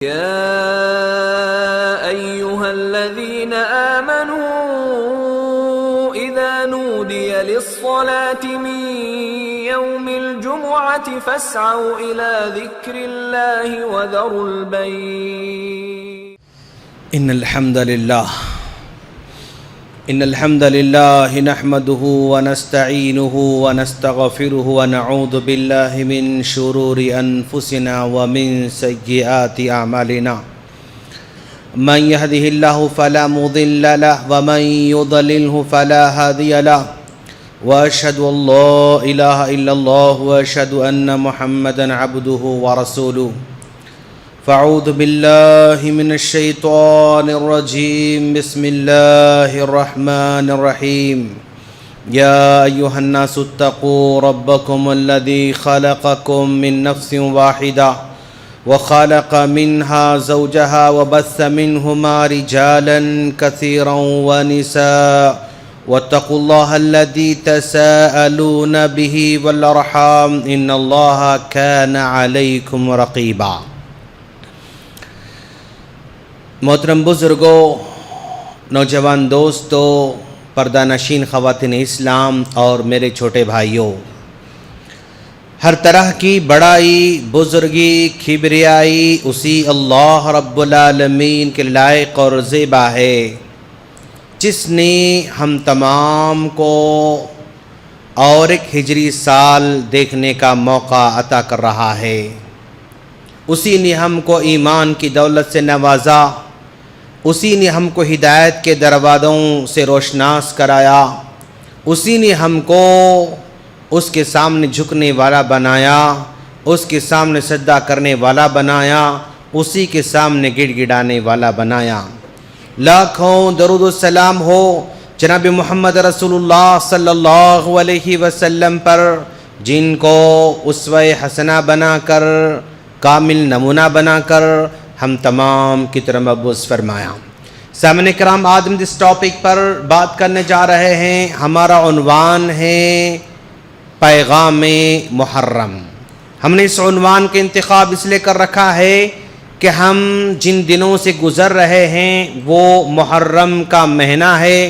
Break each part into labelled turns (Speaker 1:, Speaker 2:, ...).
Speaker 1: يا أيها الذين آمنوا إذا نودي للصلاة من يوم الجمعة فاسعوا إلى ذكر الله وذروا البيع.
Speaker 2: إن الحمد لله نحمده ونستعينه ونستغفره ونعوذ بالله من شرور أنفسنا ومن سيئات أعمالنا. من يهده الله فلا مضل له ومن يضلله فلا هادي له، وأشهد أن لا إله إلا الله وأشهد أن محمدا عبده ورسوله. فاعوذ بالله من الشيطان الرجيم. بسم الله الرحمن الرحيم. يا أيها الناس اتقوا ربكم الذي خلقكم من نفس واحدة وخلق منها زوجها وبث منهما رجالا كثيرا ونساء واتقوا الله الذي تساءلون به والأرحام إن الله كان عليكم رقيبا. محترم بزرگوں، نوجوان دوستوں، پردہ نشین خواتین اسلام اور میرے چھوٹے بھائیوں، ہر طرح کی بڑائی، بزرگی، کبریائی اسی اللہ رب العالمین کے لائق اور زیبا ہے جس نے ہم تمام کو اور ایک ہجری سال دیکھنے کا موقع عطا کر رہا ہے. اسی نے ہم کو ایمان کی دولت سے نوازا، اسی نے ہم کو ہدایت کے دروازوں سے روشناس کرایا، اسی نے ہم کو اس کے سامنے جھکنے والا بنایا، اس کے سامنے سجدہ کرنے والا بنایا، اسی کے سامنے گڑ گڑانے والا بنایا. لاکھوں درود و سلام ہو جناب محمد رسول اللہ صلی اللہ علیہ وسلم پر، جن کو اسوہ حسنہ بنا کر، کامل نمونہ بنا کر ہم تمام کی طرف مبعوث فرمایا. سامعین کرام، آج ہم اس ٹاپک پر بات کرنے جا رہے ہیں. ہمارا عنوان ہے پیغام محرم. ہم نے اس عنوان کا انتخاب اس لیے کر رکھا ہے کہ ہم جن دنوں سے گزر رہے ہیں وہ محرم کا مہینہ ہے،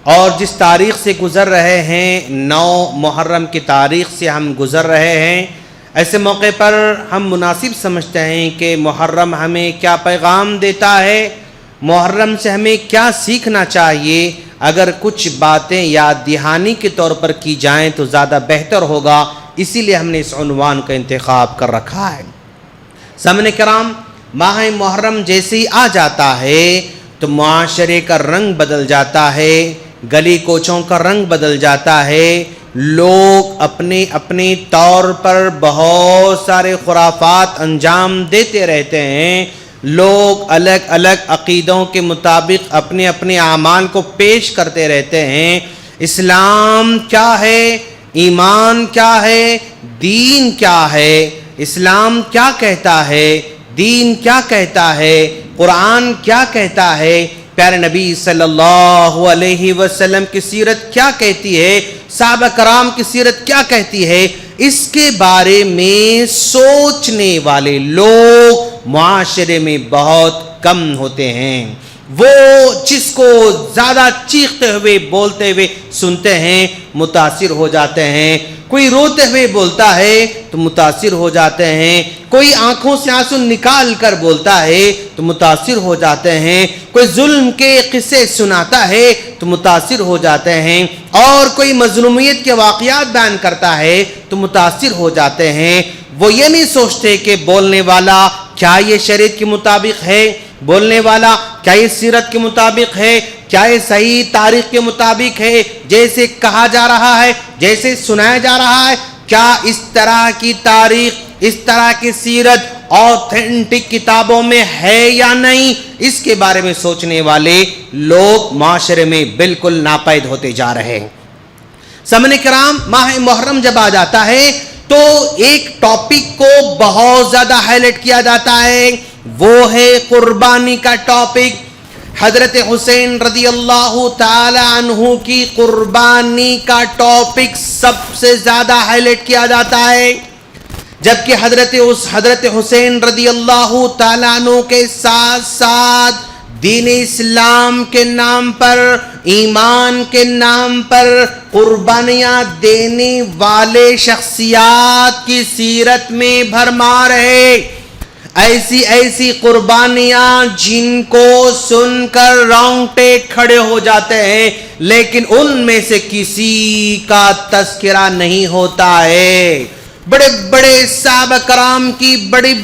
Speaker 2: اور جس تاریخ سے گزر رہے ہیں 9 محرم کی تاریخ سے ہم گزر رہے ہیں. ایسے موقع پر ہم مناسب سمجھتے ہیں کہ محرم ہمیں کیا پیغام دیتا ہے، محرم سے ہمیں کیا سیکھنا چاہیے. اگر کچھ باتیں یاد دہانی کے طور پر کی جائیں تو زیادہ بہتر ہوگا، اسی لیے ہم نے اس عنوان کا انتخاب کر رکھا ہے. سامعین کرام، ماہ محرم جیسے ہی آ جاتا ہے تو معاشرے کا رنگ بدل جاتا ہے، گلی کوچوں کا رنگ بدل جاتا ہے. لوگ اپنے اپنے طور پر بہت سارے خرافات انجام دیتے رہتے ہیں. لوگ الگ الگ عقیدوں کے مطابق اپنے اپنے اعمال کو پیش کرتے رہتے ہیں. اسلام کیا ہے؟ ایمان کیا ہے؟ دین کیا ہے؟ اسلام کیا کہتا ہے؟ دین کیا کہتا ہے؟ قرآن کیا کہتا ہے؟ پیارے نبی صلی اللہ علیہ وسلم کی سیرت کیا کہتی ہے؟ صحابہ کرام کی سیرت کیا کہتی ہے؟ اس کے بارے میں سوچنے والے لوگ معاشرے میں بہت کم ہوتے ہیں. وہ جس کو زیادہ چیختے ہوئے بولتے ہوئے سنتے ہیں متاثر ہو جاتے ہیں. کوئی روتے ہوئے بولتا ہے تو متاثر ہو جاتے ہیں. کوئی آنکھوں سے آنسو نکال کر بولتا ہے تو متاثر ہو جاتے ہیں. کوئی ظلم کے قصے سناتا ہے تو متاثر ہو جاتے ہیں. اور کوئی مظلومیت کے واقعات بیان کرتا ہے تو متاثر ہو جاتے ہیں. وہ یہ نہیں سوچتے کہ بولنے والا کیا یہ شریعت کے مطابق ہے، بولنے والا کیا یہ سیرت کے مطابق ہے، کیا یہ صحیح تاریخ کے مطابق ہے جیسے کہا جا رہا ہے، جیسے سنایا جا رہا ہے. کیا اس طرح کی تاریخ، اس طرح کی سیرت آتھینٹک کتابوں میں ہے یا نہیں؟ اس کے بارے میں سوچنے والے لوگ معاشرے میں بالکل ناپید ہوتے جا رہے ہیں. سامعین کرام، ماہ محرم جب آ جاتا ہے تو ایک ٹاپک کو بہت زیادہ ہائی لائٹ کیا جاتا ہے، وہ ہے قربانی کا ٹاپک. حضرت حسین رضی اللہ تعالی عنہ کی قربانی کا ٹاپک سب سے زیادہ ہائی لائٹ کیا جاتا ہے. جبکہ حضرت حسین رضی اللہ تعالیٰ عنہ کے ساتھ ساتھ دین اسلام کے نام پر، ایمان کے نام پر قربانیاں دینے والے شخصیات کی سیرت میں بھرمار ہے، ایسی قربانیاں جن کو سن کر رونگٹے کھڑے ہو جاتے ہیں، لیکن ان میں سے کسی کا تذکرہ نہیں ہوتا ہے۔ بڑے بڑے صحابہ کرام کی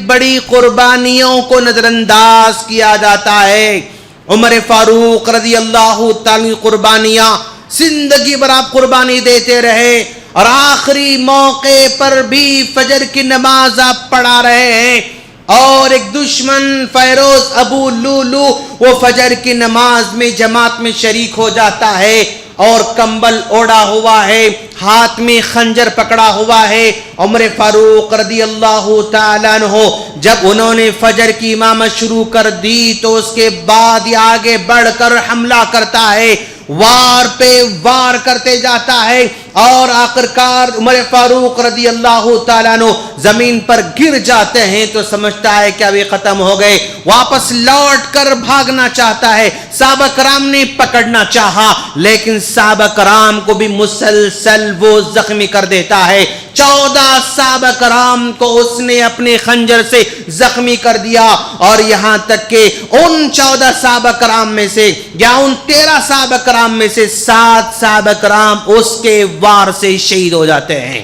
Speaker 2: بڑی قربانیوں کو نظر انداز کیا جاتا ہے۔ عمر فاروق رضی اللہ تعالی قربانیاں، زندگی بھر آپ قربانی دیتے رہے اور آخری موقع پر بھی فجر کی نماز آپ پڑھا رہے ہیں، اور ایک دشمن فیروز ابو لولو وہ فجر کی نماز میں جماعت میں شریک ہو جاتا ہے اور کمبل اوڑا ہوا ہے، ہاتھ میں خنجر پکڑا ہوا ہے۔ عمر فاروق رضی اللہ تعالیٰ عنہ جب انہوں نے فجر کی امامت شروع کر دی تو اس کے بعد یہ آگے بڑھ کر حملہ کرتا ہے، وار پہ وار کرتے جاتا ہے، اور آخرکار عمر فاروق رضی اللہ تعالیٰ عنہ زمین پر گر جاتے ہیں تو سمجھتا ہے کہ اب یہ ختم ہو گئے، واپس لوٹ کر بھاگنا چاہتا ہے۔ صحابہ کرام نے پکڑنا چاہا لیکن صحابہ کرام کو بھی مسلسل وہ زخمی کر دیتا ہے۔ 14 صحابہ کرام کو اس نے اپنے خنجر سے زخمی کر دیا، اور یہاں تک کہ ان 14 صحابہ کرام میں سے یا ان 13 صحابہ کرام میں سے 7 صحابہ کرام اس کے وار سے شہید ہو جاتے ہیں،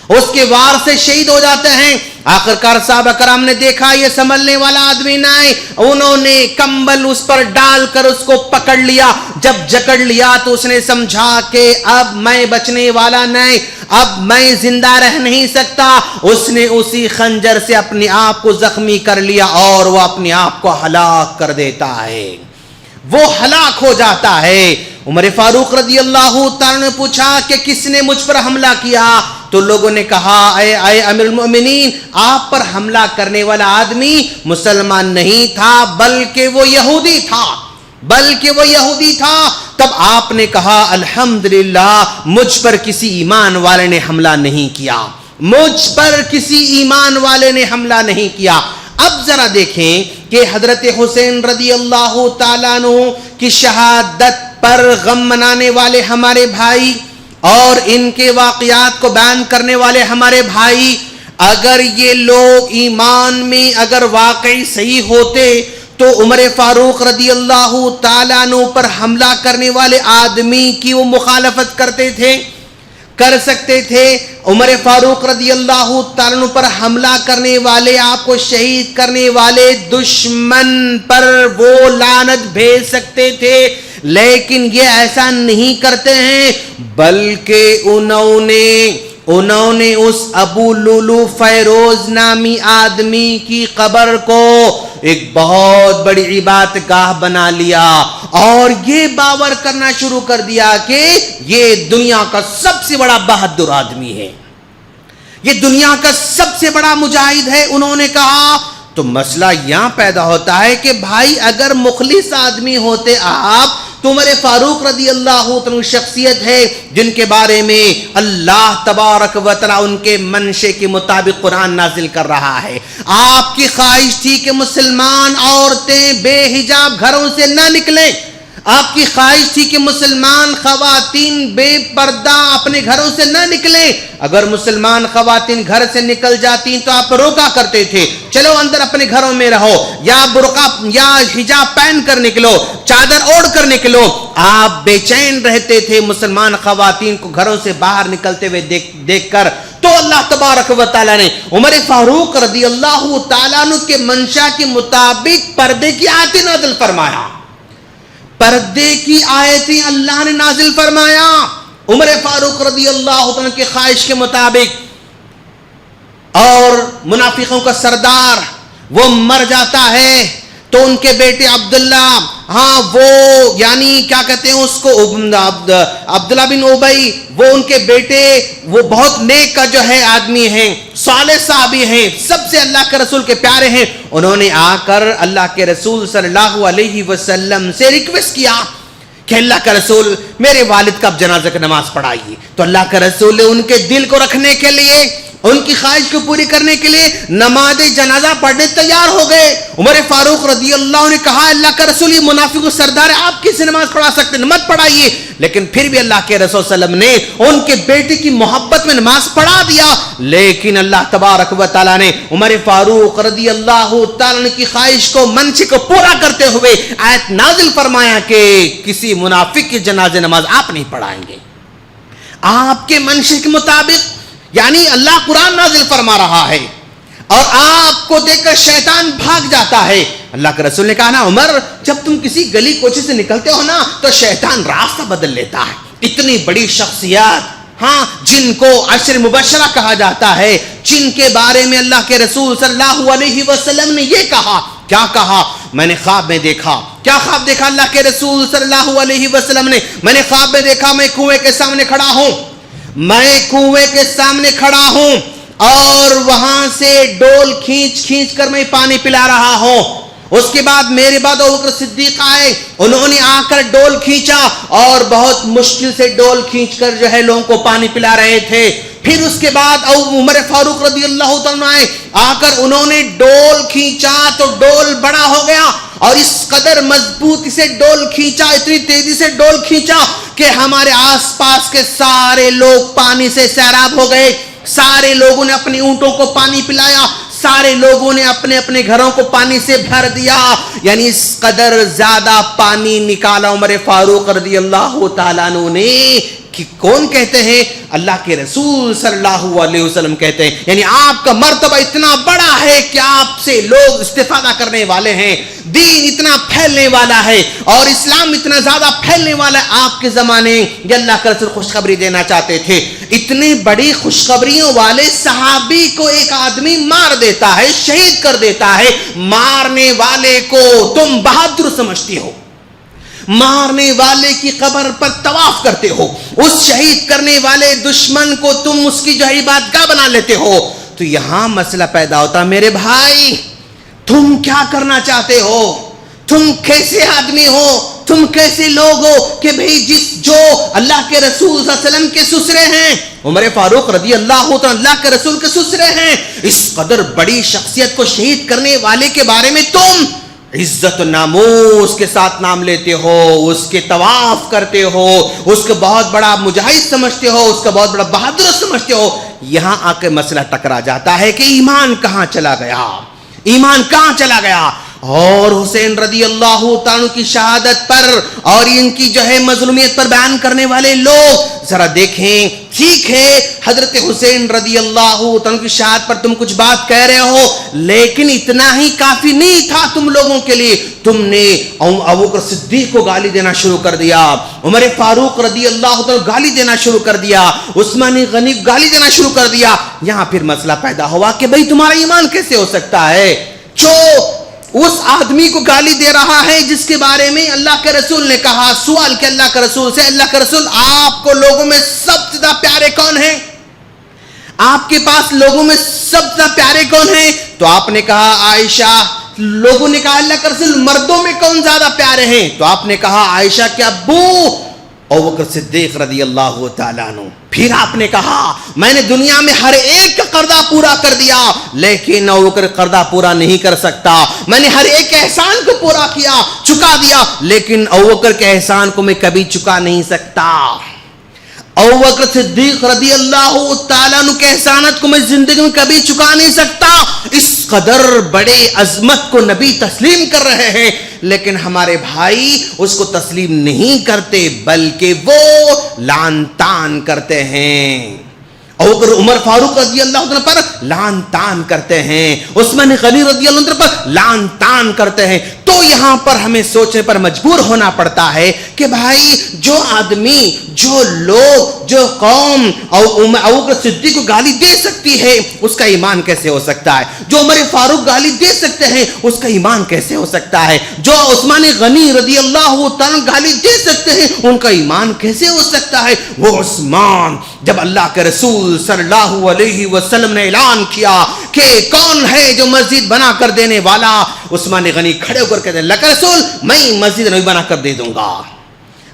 Speaker 2: اس کے وار سے شہید ہو جاتے ہیں۔ آخرکار صحابہ کرام نے دیکھا یہ سنبھلنے والا آدمی نہ ہے، انہوں نے کمبل اس پر ڈال کر اس کو پکڑ لیا۔ جب جکڑ لیا تو اس نے سمجھا کہ اب میں بچنے والا نہیں، اب میں زندہ رہ نہیں سکتا۔ اس نے اسی خنجر سے اپنے آپ کو زخمی کر لیا اور وہ اپنے آپ کو ہلاک کر دیتا ہے، وہ ہلاک ہو جاتا ہے۔ عمر فاروق رضی اللہ تعالیٰ نے پوچھا کہ کس نے مجھ پر حملہ کیا؟ تو لوگوں نے کہا اے امیر المؤمنین، آپ پر حملہ کرنے والا آدمی مسلمان نہیں تھا بلکہ وہ یہودی تھا۔ تب آپ نے کہا الحمدللہ مجھ پر کسی ایمان والے نے حملہ نہیں کیا، اب ذرا دیکھیں کہ حضرت حسین رضی اللہ تعالیٰ عنہ کی شہادت پر غم منانے والے ہمارے بھائی اور ان کے واقعات کو بیان کرنے والے ہمارے بھائی، اگر یہ لوگ ایمان میں اگر واقعی صحیح ہوتے تو عمر فاروق رضی اللہ تعالیٰ عنہ پر حملہ کرنے والے آدمی کی وہ مخالفت کر سکتے تھے۔ عمر فاروق رضی اللہ تعالیٰ عنہ پر حملہ کرنے والے، آپ کو شہید کرنے والے دشمن پر وہ لعنت بھیج سکتے تھے، لیکن یہ ایسا نہیں کرتے ہیں، بلکہ انہوں نے اس ابو لولو فیروز نامی آدمی کی قبر کو ایک بہت بڑی عبادت گاہ بنا لیا اور یہ باور کرنا شروع کر دیا کہ یہ دنیا کا سب سے بڑا بہادر آدمی ہے، یہ دنیا کا سب سے بڑا مجاہد ہے۔ انہوں نے کہا تو مسئلہ یہاں پیدا ہوتا ہے کہ بھائی اگر مخلص آدمی ہوتے آپ تو عمر فاروق رضی اللہ عنہ شخصیت ہے جن کے بارے میں اللہ تبارک و تعالی ان کے منشے کے مطابق قرآن نازل کر رہا ہے۔ آپ کی خواہش تھی کہ مسلمان عورتیں بے حجاب گھروں سے نہ نکلیں، آپ کی خواہش تھی کہ مسلمان خواتین بے پردہ اپنے گھروں سے نہ نکلیں، اگر مسلمان خواتین گھر سے نکل جاتی تو آپ روکا کرتے تھے، چلو اندر اپنے گھروں میں رہو، یا برقع یا حجاب پہن کر نکلو، چادر اوڑھ کر نکلو۔ آپ بے چین رہتے تھے مسلمان خواتین کو گھروں سے باہر نکلتے ہوئے دیکھ کر، تو اللہ تبارک و تعالیٰ نے عمر فاروق رضی اللہ تعالیٰ عنہ کے منشا کے مطابق پردے کی آیتیں نازل فرمایا، پردے کی آیتیں اللہ نے نازل فرمایا۔ عمر فاروق رضی اللہ عنہ کی خواہش کے مطابق، اور منافقوں کا سردار وہ مر جاتا ہے تو ان کے بیٹے عبداللہ، وہ یعنی کیا کہتے ہیں اس کو، عبداللہ بن ابی، وہ ان کے بیٹے، وہ بہت نیک کا جو ہے آدمی ہیں، صالح صحابی ہیں، سب سے اللہ کے رسول کے پیارے ہیں۔ انہوں نے آ کر اللہ کے رسول صلی اللہ علیہ وسلم سے ریکویسٹ کیا کہ اللہ کا رسول میرے والد کا اب جنازہ کی نماز پڑھائیے۔ تو اللہ کا رسول نے ان کے دل کو رکھنے کے لیے ان کی خواہش کو پوری کرنے کے لیے نماز جنازہ پڑھنے تیار ہو گئے. عمر فاروق رضی اللہ عنہ نے کہا اللہ کا رسول یہ منافق و سردار ہے, آپ کیسے نماز پڑھا سکتے ہیں, مت پڑھائیے. لیکن پھر بھی اللہ کے رسول صلی اللہ علیہ وسلم نے ان کے بیٹے کی محبت میں نماز پڑھا دیا. لیکن اللہ تبارک و تعالیٰ نے عمر فاروق رضی اللہ تعالیٰ عنہ کی خواہش کو, منشا کو پورا کرتے ہوئے آیت نازل فرمایا کہ کسی منافق کی جنازہ نماز آپ نہیں پڑھائیں گے. آپ کے منشا کے مطابق یعنی اللہ قرآن نازل فرما رہا ہے اور آپ کو دیکھ کر شیطان بھاگ جاتا ہے. اللہ کے رسول نے کہا نا عمر, جب تم کسی گلی کوچے سے نکلتے ہو نا تو شیطان راستہ بدل لیتا ہے. اتنی بڑی شخصیات, ہاں, جن کو عشر مبشرہ کہا جاتا ہے, جن کے بارے میں اللہ کے رسول صلی اللہ علیہ وسلم نے یہ کہا, کیا کہا, میں نے خواب میں دیکھا. کیا خواب دیکھا اللہ کے رسول صلی اللہ علیہ وسلم نے؟ میں نے خواب میں دیکھا میں کنویں کے سامنے کھڑا ہوں, میں کنویں کے سامنے کھڑا ہوں اور وہاں سے ڈول کھینچ کر میں پانی پلا رہا ہوں. اس کے بعد میرے بعد ابوبکر صدیق آئے, انہوں نے آ کر ڈول کھینچا اور بہت مشکل سے ڈول کھینچ کر جو ہے لوگوں کو پانی پلا رہے تھے. پھر اس کے بعد عمر فاروق رضی اللہ تعالیٰ آئے, آ کر انہوں نے ڈول کھینچا تو ڈول بڑا ہو گیا اور اس قدر مضبوطی سے ڈول کھینچا, اتنی تیزی سے ڈول کھینچا کہ ہمارے آس پاس کے سارے لوگ پانی سے سیراب ہو گئے. سارے لوگوں نے اپنی اونٹوں کو پانی پلایا, سارے لوگوں نے اپنے اپنے گھروں کو پانی سے بھر دیا. یعنی اس قدر زیادہ پانی نکالا عمر فاروق رضی اللہ تعالیٰ عنہ نے کہ کون کہتے ہیں؟ اللہ کے رسول صلی اللہ علیہ وسلم کہتے ہیں. یعنی آپ کا مرتبہ اتنا بڑا ہے کہ آپ سے لوگ استفادہ کرنے والے ہیں, دین اتنا پھیلنے والا ہے اور اسلام اتنا زیادہ پھیلنے والا ہے. آپ کے زمانے یہ اللہ کے رسول خوشخبری دینا چاہتے تھے. اتنی بڑی خوشخبریوں والے صحابی کو ایک آدمی مار دیتا ہے, شہید کر دیتا ہے. مارنے والے کو تم بہادر سمجھتی ہو, مارنے والے کی قبر پر طواف کرتے ہو, اس شہید کرنے والے دشمن کو تم اس کی جو ہے عبادتگاہ بنا لیتے ہو. تو یہاں مسئلہ پیدا ہوتا, میرے بھائی تم کیا کرنا چاہتے ہو, تم کیسے آدمی ہو, تم کیسے لوگ ہو کہ بھئی جو اللہ کے رسول صلی اللہ علیہ وسلم کے سسرے ہیں, عمر فاروق رضی اللہ عنہ اللہ کے رسول کے سسرے ہیں, اس قدر بڑی شخصیت کو شہید کرنے والے کے بارے میں تم عزت و ناموس کے ساتھ نام لیتے ہو, اس کے طواف کرتے ہو, اس کو بہت بڑا مجاہد سمجھتے ہو, اس کا بہت بڑا بہادر سمجھتے ہو. یہاں آ کے مسئلہ ٹکرا جاتا ہے کہ ایمان کہاں چلا گیا, ایمان کہاں چلا گیا. اور حسین رضی اللہ تعالیٰ کی شہادت پر اور ان کی جو ہے مظلومیت پر بیان کرنے والے لوگ ذرا دیکھیں, ٹھیک ہے حضرت حسین رضی اللہ تعالیٰ کی شہادت پر تم کچھ بات کہہ رہے ہو, لیکن اتنا ہی کافی نہیں تھا تم لوگوں کے لیے. تم نے ابوبکر صدیق کو گالی دینا شروع کر دیا, عمر فاروق رضی اللہ تعالیٰ گالی دینا شروع کر دیا, عثمان غنی گالی دینا شروع کر دیا. یہاں پھر مسئلہ پیدا ہوا کہ بھئی تمہارا ایمان کیسے ہو سکتا ہے جو اس آدمی کو گالی دے رہا ہے جس کے بارے میں اللہ کے رسول نے کہا, سوال کہ اللہ کے رسول سے, اللہ کے رسول آپ کو لوگوں میں سب سے زیادہ پیارے کون ہیں, آپ کے پاس لوگوں میں سب سے زیادہ پیارے کون ہیں؟ تو آپ نے کہا عائشہ. لوگوں نے کہا اللہ کے رسول مردوں میں کون زیادہ پیارے ہیں؟ تو آپ نے کہا عائشہ کے ابو ابوبکر صدیق رضی اللہ تعالیٰ عنہ. پھر آپ نے کہا میں نے دنیا میں ہر ایک کا قرضہ پورا کر دیا لیکن ابوبکر قرضہ پورا نہیں کر سکتا. میں نے ہر ایک احسان کو پورا کیا, چکا دیا, لیکن ابوبکر کے احسان کو میں کبھی چکا نہیں سکتا. ابوبکر صدیق رضی اللہ تعالیٰ عنہ کے احسانات کو میں زندگی میں کبھی چکا نہیں سکتا. اس قدر بڑے عظمت کو نبی تسلیم کر رہے ہیں, لیکن ہمارے بھائی اس کو تسلیم نہیں کرتے بلکہ وہ لعن طعن کرتے ہیں. اور عمر فاروق رضی اللہ عنہ پر لعن طعن کرتے ہیں, عثمان غنی رضی اللہ عنہ پر لعن طعن کرتے ہیں. تو یہاں پر ہمیں سوچنے پر مجبور ہونا پڑتا ہے کہ بھائی جو آدمی, جو لوگ, جو قوم ابوبکر صدیق کو گالی دے سکتی ہے اس کا ایمان کیسے ہو سکتا ہے؟ جو عمر فاروق گالی دے سکتے ہیں اس کا ایمان کیسے ہو سکتا ہے؟ جو عثمان غنی رضی اللہ تعالیٰ گالی دے سکتے ہیں ان کا ایمان کیسے ہو سکتا ہے؟ وہ عثمان جب اللہ کے رسول صلی اللہ علیہ وسلم نے اعلان کیا کہ کون ہے جو مسجد بنا کر دینے والا, عثمان غنی کھڑے ہو کر کہتے ہیں اللہ کے رسول میں مسجد نہیں بنا کر دے دوں گا.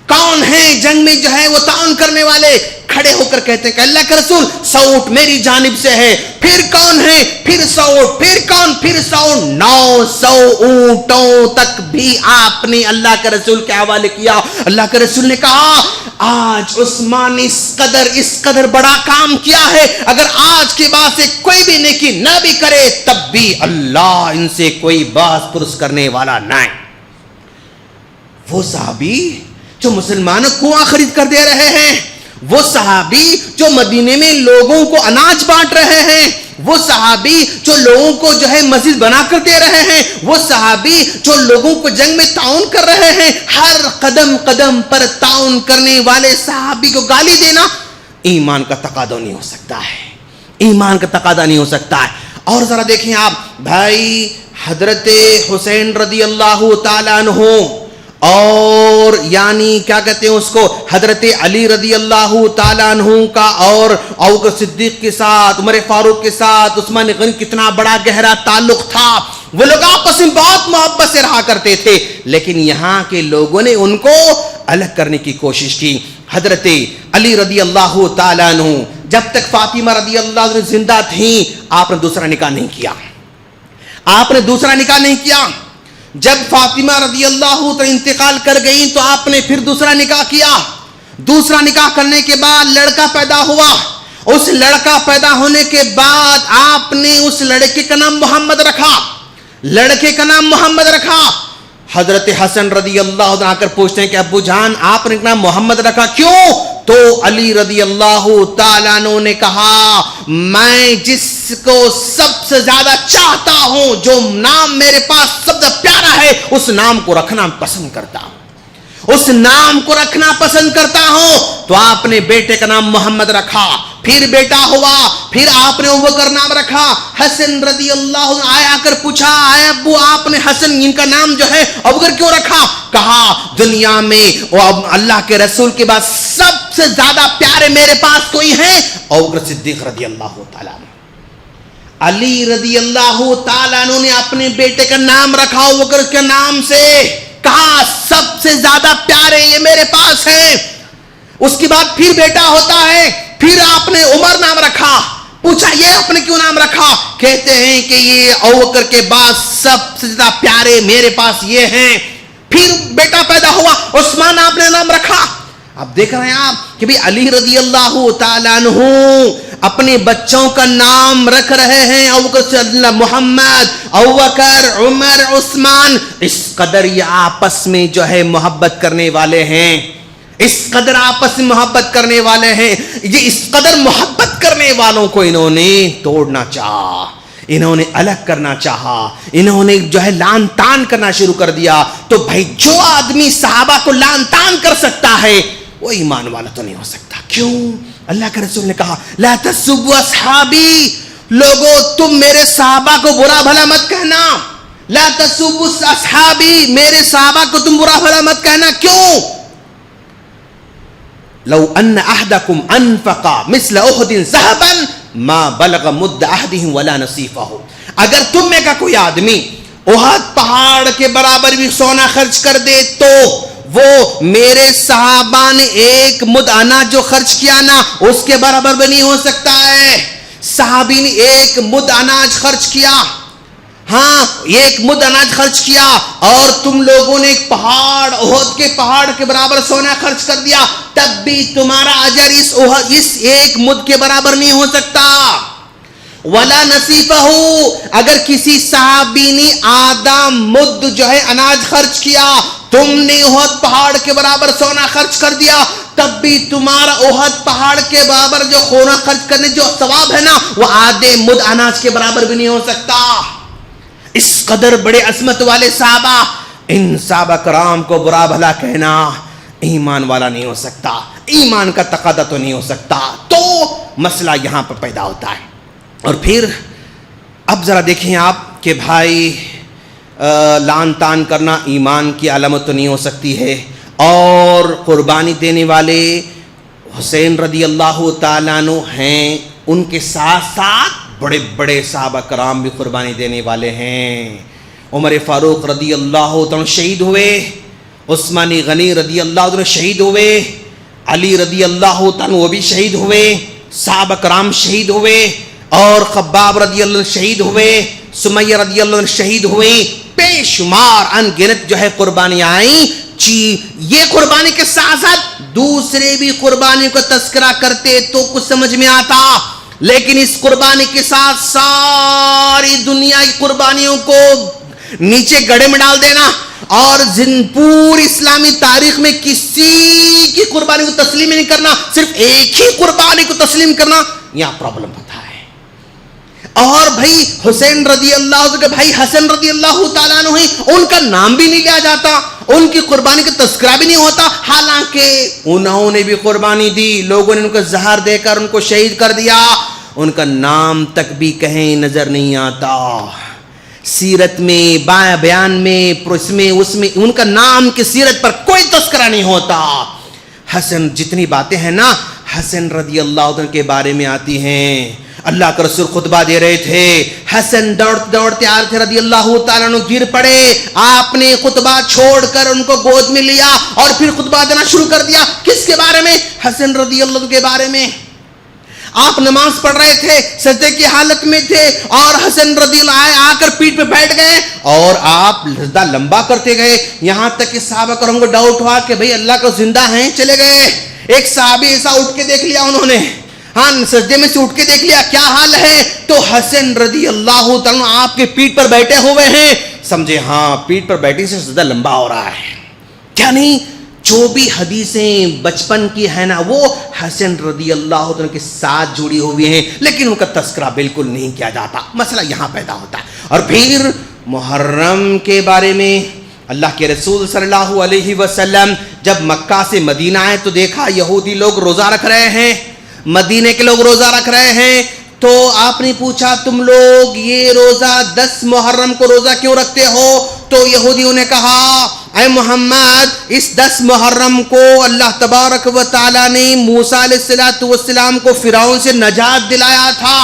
Speaker 2: کون ہے جنگ میں جو ہے وہ تعاون کرنے والے؟ کھڑے ہو کر کہتے ہیں کہ اللہ کے رسول 100 اونٹ میری جانب سے ہے. پھر کون ہے؟ پھر 100 اونٹ. پھر کون؟ پھر 100 اونٹ. 900 اونٹوں تک بھی آپ نے اللہ کے رسول کے حوالے کیا. اللہ کے رسول نے کہا آج عثمان نے اس قدر بڑا کام کیا ہے, اگر آج کے بعد سے کوئی بھی نیکی نہ بھی کرے تب بھی اللہ ان سے کوئی باز پرس کرنے والا نہ ہے. وہ صحابی جو مسلمانوں کو خرید کر دے رہے ہیں, وہ صحابی جو مدینے میں لوگوں کو اناج بانٹ رہے ہیں, وہ صحابی جو لوگوں کو جو ہے مسجد بنا کر دے رہے ہیں, وہ صحابی جو لوگوں کو جنگ میں تعاون کر رہے ہیں, ہر قدم قدم پر تعاون کرنے والے صحابی کو گالی دینا ایمان کا تقاضا نہیں ہو سکتا ہے. ایمان کا تقاضا نہیں ہو سکتا ہے. اور ذرا دیکھیں آپ بھائی, حضرت حسین رضی اللہ تعالیٰ عنہ اور یعنی کیا کہتے ہیں اس کو, حضرت علی رضی اللہ تعالیٰ عنہ کا اور ابوبکر صدیق کے ساتھ, عمر فاروق کے ساتھ عثمان غنی کتنا بڑا گہرا تعلق تھا. وہ لوگ آپس میں بہت محبت سے رہا کرتے تھے, لیکن یہاں کے لوگوں نے ان کو الگ کرنے کی کوشش کی. حضرت علی رضی اللہ تعالیٰ عنہ جب تک فاطمہ رضی اللہ عنہ زندہ تھیں آپ نے دوسرا نکاح نہیں کیا. آپ نے دوسرا نکاح نہیں کیا. جب فاطمہ رضی اللہ عنہ انتقال کر گئیں تو آپ نے پھر دوسرا نکاح کیا. دوسرا نکاح کرنے کے بعد لڑکا پیدا ہوا. اس لڑکا پیدا ہونے کے بعد آپ نے اس لڑکے کا نام محمد رکھا. لڑکے کا نام محمد رکھا. حضرت حسن رضی اللہ عنہ آ کر پوچھتے ہیں کہ ابو جان آپ نے نام محمد رکھا کیوں؟ تو علی رضی اللہ تعالیٰ عنہ نے کہا میں جس کو سب سے زیادہ چاہتا ہوں, جو نام میرے پاس سب سے پیارا ہے, اس نام کو رکھنا پسند کرتا ہوں, اس نام کو رکھنا پسند کرتا ہوں. تو آپ نے بیٹے کا نام محمد رکھا. پھر بیٹا ہوا, پھر آپ نے ابوبکر نام رکھا. حسن رضی اللہ عنہ آیا کر پوچھا اے ابو آپ نے حسن ان کا نام جو ہے ابوبکر کیوں رکھا؟ کہا دنیا میں اللہ کے رسول کے بعد سب سے زیادہ پیارے میرے پاس کوئی ہیں, ابوبکر صدیق رضی اللہ تعالیٰ عنہ. علی رضی اللہ تعالیٰ عنہ نے اپنے بیٹے کا نام رکھا ابوبکر کے نام سے, کہا سب سے زیادہ پیارے یہ میرے پاس ہیں. اس کے بعد پھر بیٹا ہوتا ہے, پھر آپ نے عمر نام رکھا. پوچھا یہ آپ نے کیوں نام رکھا؟ کہتے ہیں کہ یہ ابوبکر کے بعد سب سے زیادہ پیارے میرے پاس یہ ہیں. پھر بیٹا پیدا ہوا, عثمان آپ نے نام رکھا. اب دیکھ رہے ہیں آپ کہ بھی علی رضی اللہ تعالیٰ عنہ اپنے بچوں کا نام رکھ رہے ہیں ابوبکر, محمد, ابوبکر, عمر, عثمان. اس قدر یہ آپس میں جو ہے محبت کرنے والے ہیں, اس قدر آپس میں محبت کرنے والے ہیں. یہ اس قدر محبت کرنے والوں کو انہوں نے توڑنا چاہا, انہوں نے الگ کرنا چاہا, انہوں نے جو ہے لان تان کرنا شروع کر دیا. تو بھائی جو آدمی صحابہ کو لان تان کر سکتا ہے وہ ایمان والا تو نہیں ہو سکتا. کیوں؟ اللہ کے رسول نے کہا لا تسبوا اصحابی, لوگوں تم میرے صحابہ کو برا بھلا مت کہنا. لا تسبوا اصحابی, میرے صحابہ کو تم برا بھلا مت کہنا. کیوں؟ لو ان احدکم انفق مثل احد ذهبا ما بلغ مد احدهم ولا نصیفہ. اگر تم میں کا کوئی آدمی احد پہاڑ کے برابر بھی سونا خرچ کر دے تو وہ میرے صحابہ نے ایک مد اناج جو خرچ کیا نا اس کے برابر بھی نہیں ہو سکتا ہے. صحابی نے ایک مد اناج خرچ کیا, ہاں ایک مد اناج خرچ کیا, اور تم لوگوں نے ایک پہاڑ احد کے پہاڑ کے برابر سونا خرچ کر دیا, تب بھی تمہارا اجر اس ایک مد کے برابر نہیں ہو سکتا. ولا نصیفہ, اگر کسی صحابی نے آدھا مد جو ہے اناج خرچ کیا, تم نے احد پہاڑ کے برابر سونا خرچ کر دیا, تب بھی تمہارا احد پہاڑ کے برابر جو سونا خرچ کرنے جو ثواب ہے نا وہ آدھے مد اناج کے برابر بھی نہیں ہو سکتا. اس قدر بڑے عظمت والے صحابہ, ان صحابہ کرام کو برا بھلا کہنا ایمان والا نہیں ہو سکتا, ایمان کا تقاضا تو نہیں ہو سکتا. تو مسئلہ یہاں پر پیدا ہوتا ہے. اور پھر اب ذرا دیکھیں آپ کہ بھائی لان تان کرنا ایمان کی علامت تو نہیں ہو سکتی ہے. اور قربانی دینے والے حسین رضی اللہ تعالیٰ عنہ ہیں, ان کے ساتھ ساتھ بڑے بڑے صحابہ کرام بھی قربانی دینے والے ہیں. عمر فاروق رضی اللہ عنہ شہید ہوئے, عثمان غنی رضی اللہ عنہ شہید ہوئے, علی رضی اللہ عنہ وہ بھی شہید ہوئے، صحابہ کرام شہید ہوئے، اور خباب رضی اللہ عنہ شہید ہوئے، سمیہ رضی اللہ عنہ شہید ہوئی، بے شمار ان گنت جو ہے قربانیاں آئیں۔ یہ قربانی کے ساتھ ساتھ دوسرے بھی قربانی کو تذکرہ کرتے تو کچھ سمجھ میں آتا، لیکن اس قربانی کے ساتھ ساری دنیا کی قربانیوں کو نیچے گڑھے میں ڈال دینا اور پوری اسلامی تاریخ میں کسی کی قربانی کو تسلیم نہیں کرنا، صرف ایک ہی قربانی کو تسلیم کرنا، یہاں پرابلم ہوتا ہے۔ اور بھائی حسین رضی اللہ عنہ کے بھائی حسن رضی اللہ تعالیٰ عنہ ان کا نام بھی نہیں لیا جاتا، ان کی قربانی کا تذکرہ بھی نہیں ہوتا، حالانکہ انہوں نے بھی قربانی دی، لوگوں نے ان کو زہر دے کر ان کو شہید کر دیا، ان کا نام تک بھی کہیں نظر نہیں آتا، سیرت میں، بیان میں، اس میں ان کا نام کی سیرت پر کوئی تذکرہ نہیں ہوتا۔ حسن جتنی باتیں ہیں نا حسن رضی اللہ عنہ کے بارے میں آتی ہیں، اللہ کا رسول خطبہ دے رہے تھے، حسن دوڑتے آ رہے تھے رضی اللہ تعالیٰ عنہ، گر پڑے، آپ نے خطبہ چھوڑ کر ان کو گود میں لیا اور پھر خطبہ دینا شروع کر دیا۔ کس کے بارے میں؟ حسن رضی اللہ عنہ کے بارے میں۔ آپ نماز پڑھ رہے تھے، سجدے کی حالت میں تھے، اور حسن رضی اللہ عنہ آ کر پیٹھ پہ بیٹھ گئے اور آپ سجدہ لمبا کرتے گئے، یہاں تک کہ صحابہ کرام کو ڈاؤٹ ہوا کہ بھئی اللہ کا زندہ ہیں، چلے گئے۔ ایک صحابی ایسا اٹھ کے دیکھ لیا انہوں نے، ہاں سجدے میں سے اٹھ کے دیکھ لیا کیا حال ہے، تو حسن رضی اللہ تعالیٰ آپ کے پیٹھ پر بیٹھے ہوئے ہیں، سمجھے ہاں پیٹھ پر بیٹھے سے سجدہ لمبا ہو رہا ہے۔ کیا نہیں، جو بھی حدیثیں بچپن کی ہیں نا وہ حسن رضی اللہ عنہ کے ساتھ جڑی ہوئی ہیں، لیکن ان کا تذکرہ بالکل نہیں کیا جاتا، مسئلہ یہاں پیدا ہوتا ہے۔ اور پھر محرم کے بارے میں اللہ کے رسول صلی اللہ علیہ وسلم جب مکہ سے مدینہ آئے تو دیکھا یہودی لوگ روزہ رکھ رہے ہیں، مدینے کے لوگ روزہ رکھ رہے ہیں، تو آپ نے پوچھا تم لوگ یہ روزہ 10 محرم کو روزہ کیوں رکھتے ہو؟ تو یہودیوں نے کہا اے محمد اس 10 محرم کو اللہ تبارک و تعالیٰ نے موسیٰ علیہ السلام کو فرعون سے نجات دلایا تھا،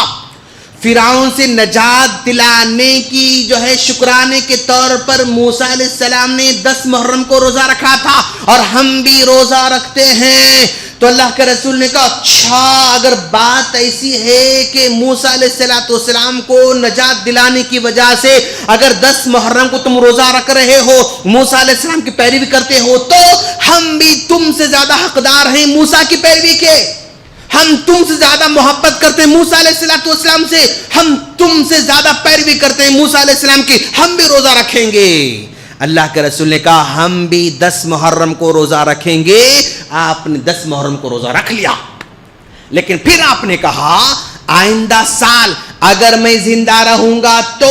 Speaker 2: فرعون سے نجات دلانے کی جو ہے شکرانے کے طور پر موسیٰ علیہ السلام نے 10 محرم کو روزہ رکھا تھا اور ہم بھی روزہ رکھتے ہیں۔ تو اللہ کے رسول نے کہا اچھا اگر بات ایسی ہے کہ موسیٰ علیہ السلام کو نجات دلانے کی وجہ سے اگر 10 محرم کو تم روزہ رکھ رہے ہو، موسیٰ علیہ السلام کی پیروی کرتے ہو، تو ہم بھی تم سے زیادہ حقدار ہیں موسیٰ کی پیروی کے، ہم تم سے زیادہ محبت کرتے ہیں موسیٰ علیہ السلام سے، ہم تم سے زیادہ پیروی کرتے ہیں موسیٰ علیہ السلام کی، ہم بھی روزہ رکھیں گے۔ اللہ کے رسول نے کہا ہم بھی 10 محرم کو روزہ رکھیں گے۔ آپ نے 10 محرم کو روزہ رکھ لیا، لیکن پھر آپ نے کہا آئندہ سال اگر میں زندہ رہوں گا تو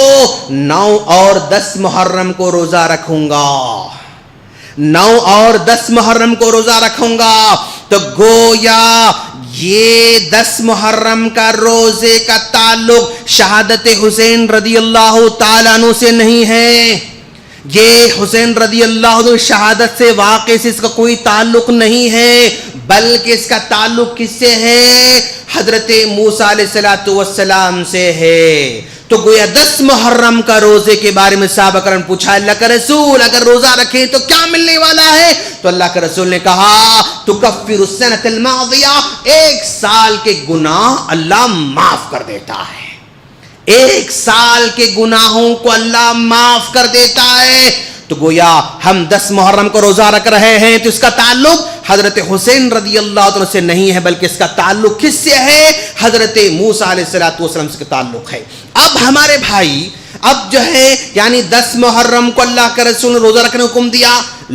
Speaker 2: 9 اور 10 محرم کو روزہ رکھوں گا، 9 اور 10 محرم کو روزہ رکھوں گا۔ تو گویا یہ 10 محرم کا روزے کا تعلق شہادت حسین رضی اللہ تعالیٰ عنہ سے نہیں ہے، یہ حسین رضی اللہ عنہ شہادت سے واقع سے اس کا کوئی تعلق نہیں ہے، بلکہ اس کا تعلق کس سے ہے؟ حضرت موسیٰ علیہ السلام سے ہے۔ تو گویا 10 محرم کا روزے کے بارے میں صحابہ کرام پوچھا اللہ کا رسول اگر روزہ رکھیں تو کیا ملنے والا ہے؟ تو اللہ کے رسول نے کہا تکفر السنۃ الماضیہ، 1 سال کے گناہ اللہ معاف کر دیتا ہے، 1 سال کے گناہوں کو اللہ معاف کر دیتا ہے۔ تو گویا ہم 10 محرم کو روزہ رکھ رہے ہیں تو اس کا تعلق حضرت حسین رضی اللہ عنہ سے نہیں ہے، بلکہ اس کا تعلق کس سے ہے؟ حضرت موسیٰ علیہ السلام سے تعلق ہے۔ اب ہمارے بھائی اب جو ہے یعنی 10 محرم کو اللہ کے رسول نے روزہ رکھنے حکم دیا،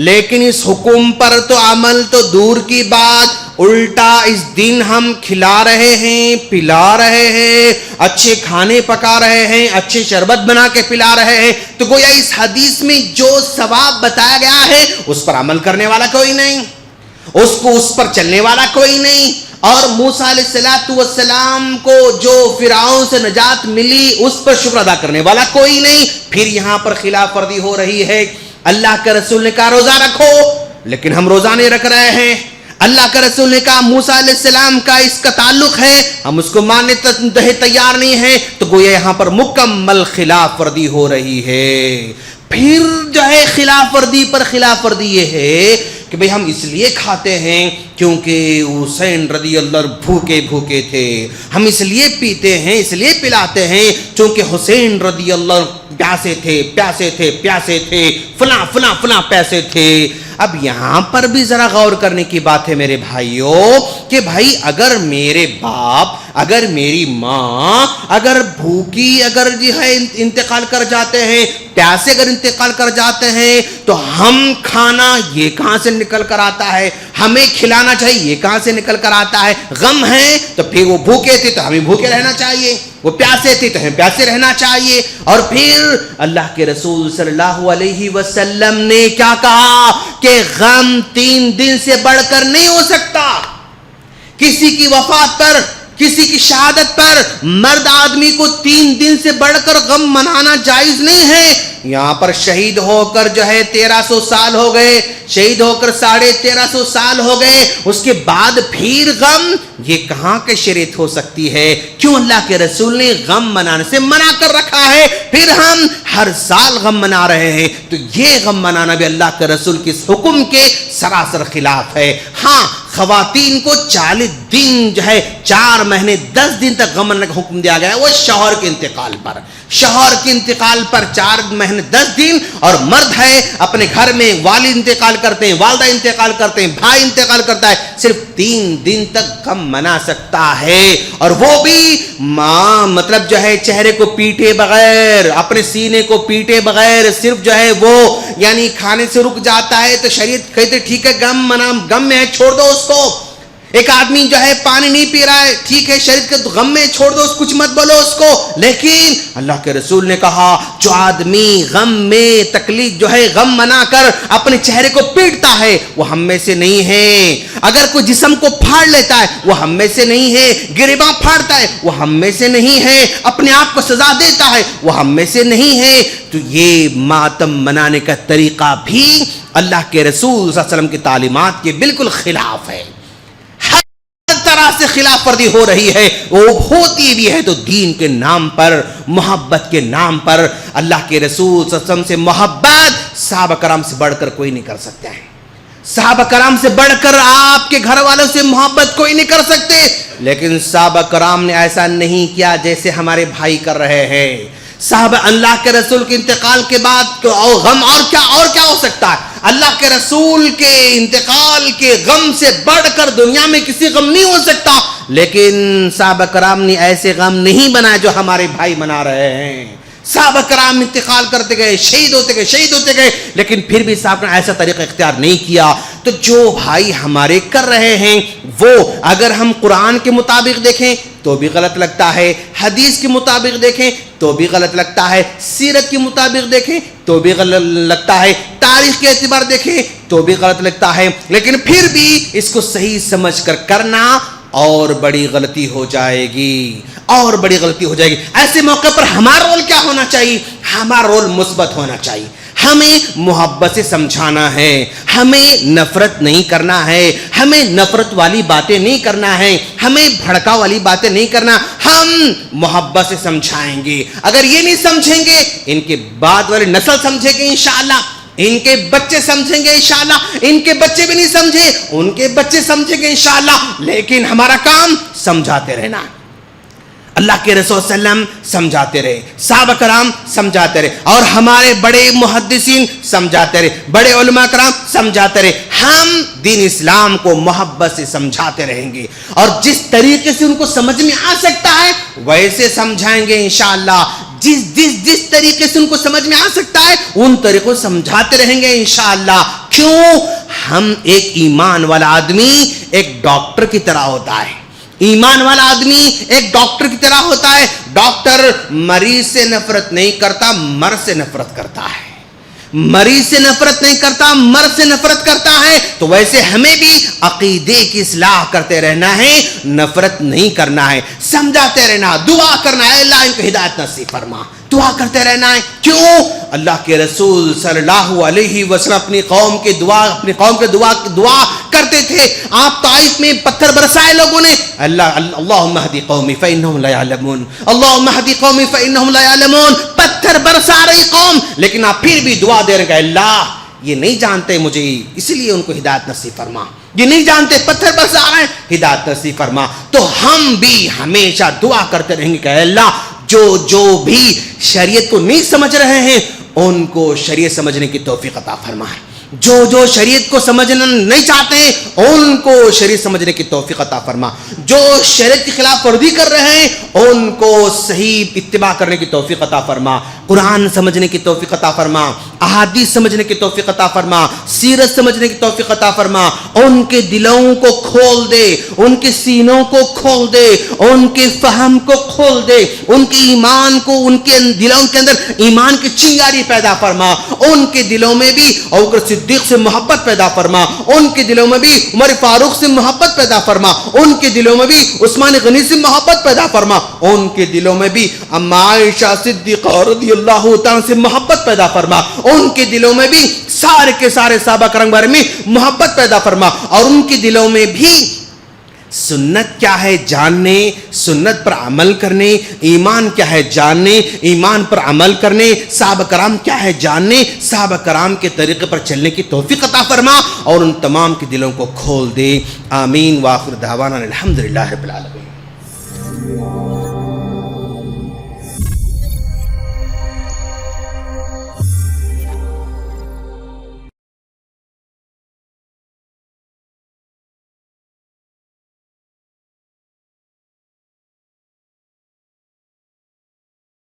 Speaker 2: لیکن اس حکم پر تو عمل تو دور کی بات، الٹا اس دن ہم کھلا رہے ہیں، پلا رہے ہیں، اچھے کھانے پکا رہے ہیں، اچھے شربت بنا کے پلا رہے ہیں۔ تو گویا اس حدیث میں جو ثواب بتایا گیا ہے اس پر عمل کرنے والا کوئی نہیں، اس پر چلنے والا کوئی نہیں، اور موسیٰ علیہ السلام کو جو فرعون سے نجات ملی اس پر شکر ادا کرنے والا کوئی نہیں۔ پھر یہاں پر خلاف ورزی ہو رہی ہے، اللہ کے رسول نے کہا روزہ رکھو لیکن ہم روزہ نہیں رکھ رہے ہیں، اللہ کے رسول نے کہا موسیٰ علیہ السلام کا اس کا تعلق ہے ہم اس کو ماننے تیار نہیں ہیں، تو گویا یہاں پر مکمل خلاف ورزی ہو رہی ہے۔ پھر جو ہے خلاف ورزی پر خلاف ورزی یہ ہے کہ بھئی ہم اس لیے کھاتے ہیں کیونکہ حسین رضی اللہ عنہ بھوکے تھے، ہم اس لیے پیتے ہیں، اس لیے پلاتے ہیں کیونکہ حسین رضی اللہ عنہ پیاسے تھے، فلاں پیسے تھے۔ اب یہاں پر بھی ذرا غور کرنے کی بات ہے میرے بھائیوں کہ بھائی اگر میرے باپ، اگر میری ماں اگر بھوکی اگر جو ہے انتقال کر جاتے ہیں، پیاسے اگر انتقال کر جاتے ہیں، تو ہم کھانا یہ کہاں سے نکل کر آتا ہے، ہمیں کھلانا چاہیے یہ کہاں سے نکل کر آتا ہے؟ غم ہے تو پھر وہ بھوکے تھے تو ہمیں بھوکے رہنا چاہیے، وہ پیاسے تھے تو ہمیں پیاسے رہنا چاہیے۔ اور پھر اللہ کے رسول صلی اللہ علیہ وسلم نے کیا کہا کہ غم 3 دن سے بڑھ کر نہیں ہو سکتا۔ کسی کی وفات پر، کسی کی شہادت پر مرد آدمی کو 3 دن سے بڑھ کر غم منانا جائز نہیں ہے۔ یہاں پر شہید ہو کر جو ہے 1300 سال ہو گئے، شہید ہو کر 1350 سال ہو گئے، اس کے بعد پھر غم، یہ کہاں کے شریعت ہو سکتی ہے؟ کیوں اللہ کے رسول نے غم منانے سے منع کر رکھا ہے؟ پھر ہم ہر سال غم منا رہے ہیں، تو یہ غم منانا بھی اللہ کے رسول کے حکم کے سراسر خلاف ہے۔ ہاں، خواتین کو 40 دن جو ہے 4 مہینے 10 دن تک غم منانے کا حکم دیا گیا ہے، وہ شوہر کے انتقال پر، شوہر کے انتقال پر 4 مہینے 10 دن، اور مرد ہے اپنے گھر میں والد انتقال کرتے ہیں، والدہ انتقال کرتے ہیں، بھائی انتقال کرتا ہے، صرف 3 دن تک غم منا سکتا ہے، اور وہ بھی ماں مطلب جو ہے چہرے کو پیٹے بغیر، اپنے سینے کو پیٹے بغیر، صرف جو ہے وہ یعنی کھانے سے رک جاتا ہے تو شریعت کہتے ٹھیک ہے غم میں ہے چھوڑ دو اس کو۔ ایک آدمی جو ہے پانی نہیں پی رہا ہے، ٹھیک ہے شریعت کے غم میں چھوڑ دو، کچھ مت بولو اس کو، لیکن اللہ کے رسول نے کہا جو آدمی غم میں تکلیف جو ہے غم منا کر اپنے چہرے کو پیٹتا ہے وہ ہم میں سے نہیں ہے۔ اگر کوئی جسم کو پھاڑ لیتا ہے وہ ہم میں سے نہیں ہے، گریباں پھاڑتا ہے وہ ہم میں سے نہیں ہے، اپنے آپ کو سزا دیتا ہے وہ ہم میں سے نہیں ہے۔ تو یہ ماتم منانے کا طریقہ بھی اللہ کے رسول صلی اللہ علیہ وسلم کی تعلیمات کے بالکل خلاف ہے، طرح سے خلاف ورزی ہو رہی ہے، وہ ہوتی بھی ہے تو دین کے نام پر، محبت کے نام پر۔ اللہ کے رسول صلی اللہ علیہ وسلم سے محبت صحابہ کرام سے بڑھ کر کوئی نہیں کر سکتا ہے، صحابہ کرام سے بڑھ کر آپ کے گھر والوں سے محبت کوئی نہیں کر سکتے، لیکن صحابہ کرام نے ایسا نہیں کیا جیسے ہمارے بھائی کر رہے ہیں۔ صحابہ اللہ کے رسول کے انتقال کے بعد غم اور کیا ہو سکتا ہے؟ اللہ کے رسول کے انتقال کے غم سے بڑھ کر دنیا میں کسی غم نہیں ہو سکتا، لیکن صحابہ کرام نے ایسے غم نہیں بنائے جو ہمارے بھائی منا رہے ہیں۔ صحابہ کرام انتقال کرتے گئے، شہید ہوتے گئے، لیکن پھر بھی صحابہ نے ایسا طریقہ اختیار نہیں کیا۔ تو جو بھائی ہمارے کر رہے ہیں وہ اگر ہم قرآن کے مطابق دیکھیں تو بھی غلط لگتا ہے، حدیث کے مطابق دیکھیں تو بھی غلط لگتا ہے، سیرت کے مطابق دیکھیں تو بھی غلط لگتا ہے، تاریخ کے اعتبار دیکھیں تو بھی غلط لگتا ہے، لیکن پھر بھی اس کو صحیح سمجھ کر کرنا اور بڑی غلطی ہو جائے گی، اور بڑی غلطی ہو جائے گی۔ ایسے موقع پر ہمارا رول کیا ہونا چاہیے؟ ہمارا رول مثبت ہونا چاہیے، ہمیں محبت سے سمجھانا ہے، ہمیں نفرت نہیں کرنا ہے، ہمیں نفرت والی باتیں نہیں کرنا ہے، ہمیں بھڑکا والی باتیں نہیں کرنا، ہم محبت سے سمجھائیں گے۔ اگر یہ نہیں سمجھیں گے، ان کے بعد والی نسل سمجھے گی انشاءاللہ، ان کے بچے سمجھیں گے انشاءاللہ، ان کے بچے بھی نہیں سمجھے ان کے بچے سمجھیں گے انشاءاللہ، لیکن ہمارا کام سمجھاتے رہنا۔ اللہ کے رسول صلی اللہ علیہ وسلم سمجھاتے رہے، صحابہ کرام سمجھاتے رہے، اور ہمارے بڑے محدثین سمجھاتے رہے، بڑے علماء کرام سمجھاتے رہے۔ ہم دین اسلام کو محبت سے سمجھاتے رہیں گے، اور جس طریقے سے ان کو سمجھ میں آ سکتا ہے ویسے سمجھائیں گے انشاءاللہ۔ جس طریقے سے ان کو سمجھ میں آ سکتا ہے ان طریقوں سے سمجھاتے رہیں گے انشاءاللہ۔ کیوں؟ ہم ایک ایمان والا آدمی ایک ڈاکٹر کی طرح ہوتا ہے، ایمان والا آدمی ایک ڈاکٹر کی طرح ہوتا ہے۔ ڈاکٹر مریض سے نفرت نہیں کرتا، مرض سے نفرت کرتا ہے، مریض سے نفرت نہیں کرتا، مرض سے نفرت کرتا ہے۔ تو ویسے ہمیں بھی عقیدے کی اصلاح کرتے رہنا ہے، نفرت نہیں کرنا ہے، سمجھاتے رہنا، دعا کرنا ہے اللہ ان کو ہدایت نصیب فرما، دعا کرتے رہنا ہے۔ کیوں؟ اللہ کے رسول صلی اللہ علیہ وسلم اپنی قوم کے دعا کرتے تھے۔ آپ طائف میں پتھر برسائے لوگوں نے، اللہم اہدی قومی فإنہم لا یعلمون، اللہم اہدی قومی فإنہم لا یعلمون، پتھر برسا رہی قوم، لیکن آپ پھر بھی دعا دے رہے ہیں کہ اللہ یہ نہیں جانتے مجھے، اسی لیے ان کو ہدایت نصیب فرما، یہ نہیں جانتے پتھر برس آ رہے ہیں، ہدایت نصیب فرما۔ تو ہم بھی ہمیشہ دعا کرتے رہیں گے کہ اے اللہ جو بھی شریعت کو نہیں سمجھ رہے ہیں ان کو شریعت سمجھنے کی توفیق عطا فرما، جو شریعت کو سمجھنا نہیں چاہتے ہیں ان کو شریعت سمجھنے کی توفیق عطا فرما، جو شریعت کی خلاف ورزی کر رہے ہیں ان کو صحیح اتباع کرنے کی توفیق عطا فرما، قرآن سمجھنے کی توفیق عطا فرما، احادیث سمجھنے کی توفیق عطا فرما، سیرت سمجھنے کی توفیق عطا فرما، ان کے دلوں کو کھول دے، ان کے سینوں کو کھول دے، ان کے فہم کو کھول دے، ان کے ایمان کو، ان کے دلوں کے اندر ایمان کی چنگاری پیدا فرما، ان کے دلوں میں بھی ابوبکر صدیق سے محبت پیدا فرما، ان کے دلوں میں بھی عمر فاروق سے محبت پیدا فرما، ان کے دلوں میں بھی عثمان غنی سے محبت پیدا فرما، ان کے دلوں میں بھی اما عائشہ صدیقہ رضی اللہ تعالیٰ سے محبت پیدا فرما، ان کے دلوں میں بھی سارے کے سارے صحابہ کرام بارے میں محبت پیدا فرما، اور ان کے دلوں میں بھی سنت کیا ہے جاننے، سنت پر عمل کرنے، ایمان کیا ہے جاننے، ایمان پر عمل کرنے، صحابہ کرام کیا ہے جاننے، صحابہ کرام کے طریقے پر چلنے کی توفیق عطا فرما، اور ان تمام کے دلوں کو کھول دے۔ آمین۔ وآخر دعوانا الحمدللہ رب العالمین۔